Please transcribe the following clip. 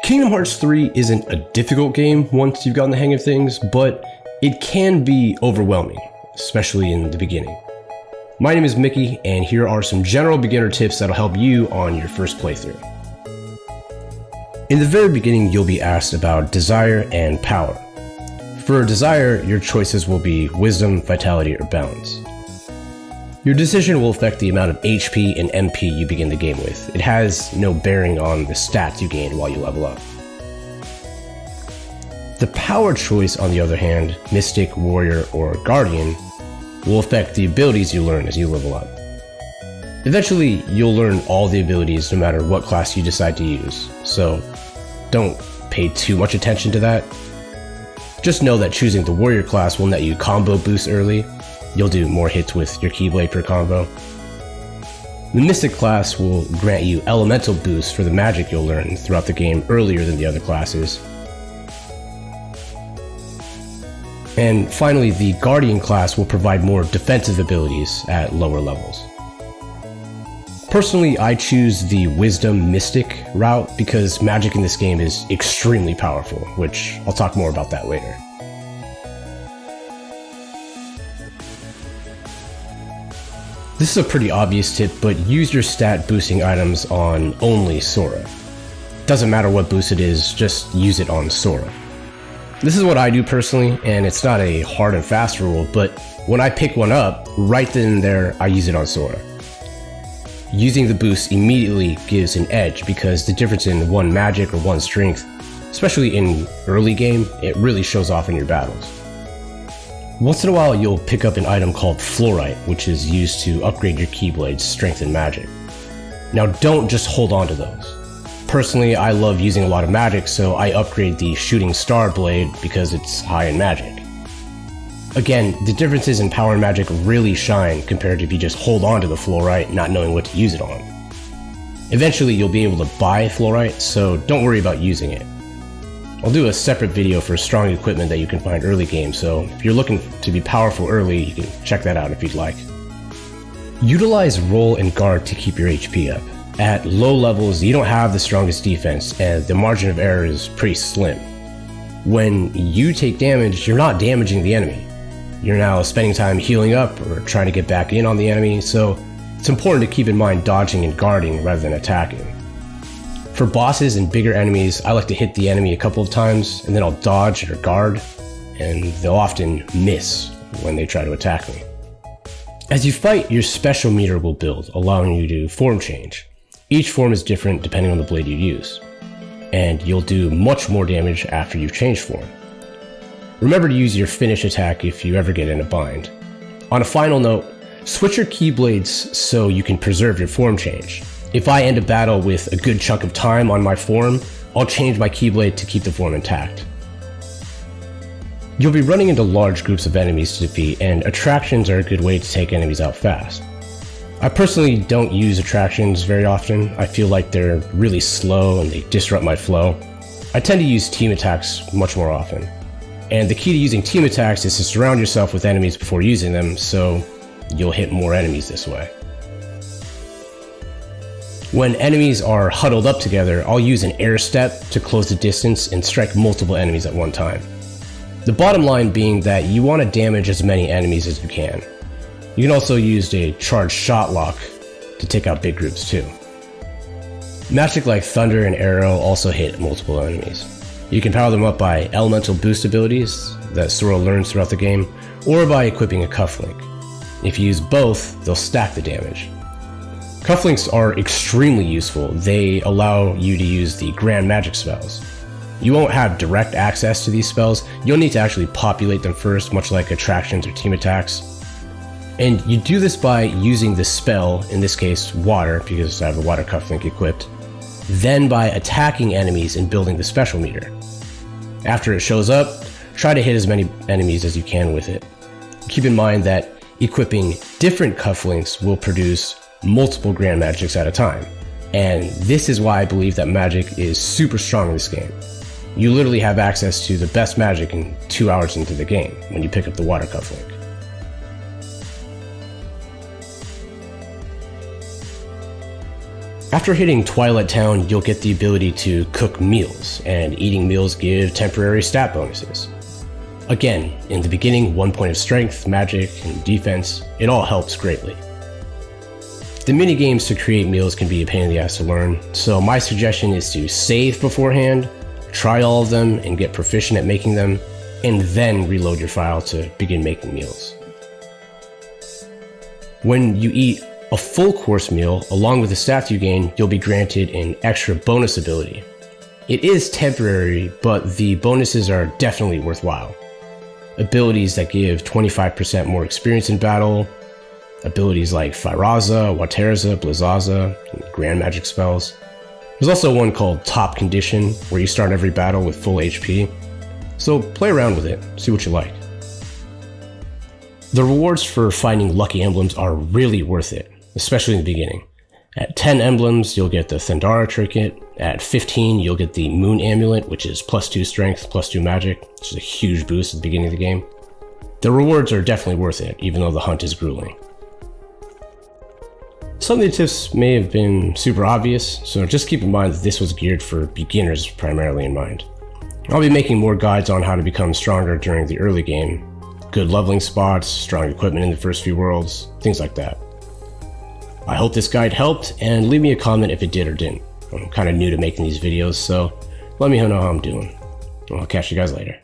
Kingdom Hearts 3 isn't a difficult game once you've gotten the hang of things, but it can be overwhelming, especially in the beginning. My name is Mickey, and here are some general beginner tips that'll help you on your first playthrough. In the very beginning, you'll be asked about desire and power. For desire, your choices will be wisdom, vitality, or balance. Your decision will affect the amount of HP and MP you begin the game with. It has no bearing on the stats you gain while you level up. The power choice, on the other hand, Mystic, Warrior, or Guardian, will affect the abilities you learn as you level up. Eventually, you'll learn all the abilities no matter what class you decide to use, so don't pay too much attention to that. Just know that choosing the Warrior class will net you combo boosts early. You'll do more hits with your Keyblade per combo. The Mystic class will grant you elemental boosts for the magic you'll learn throughout the game earlier than the other classes. And finally, the Guardian class will provide more defensive abilities at lower levels. Personally, I choose the Wisdom Mystic route because magic in this game is extremely powerful, which I'll talk more about that later. This is a pretty obvious tip, but use your stat boosting items on only Sora. Doesn't matter what boost it is, just use it on Sora. This is what I do personally, and it's not a hard and fast rule, but when I pick one up, right then and there, I use it on Sora. Using the boost immediately gives an edge because the difference in one magic or one strength, especially in early game, it really shows off in your battles. Once in a while, you'll pick up an item called Fluorite, which is used to upgrade your Keyblade's strength and magic. Now, don't just hold on to those. Personally, I love using a lot of magic, so I upgrade the Shooting Star Blade because it's high in magic. Again, the differences in power and magic really shine compared to if you just hold on to the Fluorite not knowing what to use it on. Eventually, you'll be able to buy Fluorite, so don't worry about using it. I'll do a separate video for strong equipment that you can find early game, so if you're looking to be powerful early, you can check that out if you'd like. Utilize roll and guard to keep your HP up. At low levels, you don't have the strongest defense, and the margin of error is pretty slim. When you take damage, you're not damaging the enemy. You're now spending time healing up or trying to get back in on the enemy, so it's important to keep in mind dodging and guarding rather than attacking. For bosses and bigger enemies, I like to hit the enemy a couple of times, and then I'll dodge or guard, and they'll often miss when they try to attack me. As you fight, your special meter will build, allowing you to form change. Each form is different depending on the blade you use, and you'll do much more damage after you've changed form. Remember to use your finish attack if you ever get in a bind. On a final note, switch your Keyblades so you can preserve your form change. If I end a battle with a good chunk of time on my form, I'll change my Keyblade to keep the form intact. You'll be running into large groups of enemies to defeat, and attractions are a good way to take enemies out fast. I personally don't use attractions very often. I feel like they're really slow and they disrupt my flow. I tend to use team attacks much more often. And the key to using team attacks is to surround yourself with enemies before using them, so you'll hit more enemies this way. When enemies are huddled up together, I'll use an air step to close the distance and strike multiple enemies at one time. The bottom line being that you want to damage as many enemies as you can. You can also use a charged shot lock to take out big groups too. Magic like Thunder and Arrow also hit multiple enemies. You can power them up by elemental boost abilities that Sora learns throughout the game, or by equipping a cufflink. If you use both, they'll stack the damage. Cufflinks are extremely useful. They allow you to use the grand magic spells. You won't have direct access to these spells. You'll need to actually populate them first, much like attractions or team attacks. And you do this by using the spell, in this case water, because I have a water cufflink equipped, then by attacking enemies and building the special meter. After it shows up, try to hit as many enemies as you can with it. Keep in mind that equipping different cufflinks will produce multiple grand magics at a time, and this is why I believe that magic is super strong in this game. You literally have access to the best magic in 2 hours into the game when you pick up the water cufflink. After hitting Twilight Town, you'll get the ability to cook meals, and eating meals give temporary stat bonuses. Again, in the beginning, 1 point of strength, magic, and defense, it all helps greatly. The minigames to create meals can be a pain in the ass to learn, so my suggestion is to save beforehand, try all of them and get proficient at making them, and then reload your file to begin making meals. When you eat a full course meal, along with the stats you gain, you'll be granted an extra bonus ability. It is temporary, but the bonuses are definitely worthwhile. Abilities that give 25% more experience in battle, abilities like Firaza, Waterza, Blizzaza, and Grand Magic spells. There's also one called Top Condition, where you start every battle with full HP, so play around with it, see what you like. The rewards for finding lucky emblems are really worth it, especially in the beginning. At 10 emblems, you'll get the Thandara trinket. At 15, you'll get the Moon Amulet, which is +2 strength, +2 magic, which is a huge boost at the beginning of the game. The rewards are definitely worth it, even though the hunt is grueling. Some of the tips may have been super obvious, so just keep in mind that this was geared for beginners primarily in mind. I'll be making more guides on how to become stronger during the early game. Good leveling spots, strong equipment in the first few worlds, things like that. I hope this guide helped, and leave me a comment if it did or didn't. I'm kind of new to making these videos, so let me know how I'm doing. I'll catch you guys later.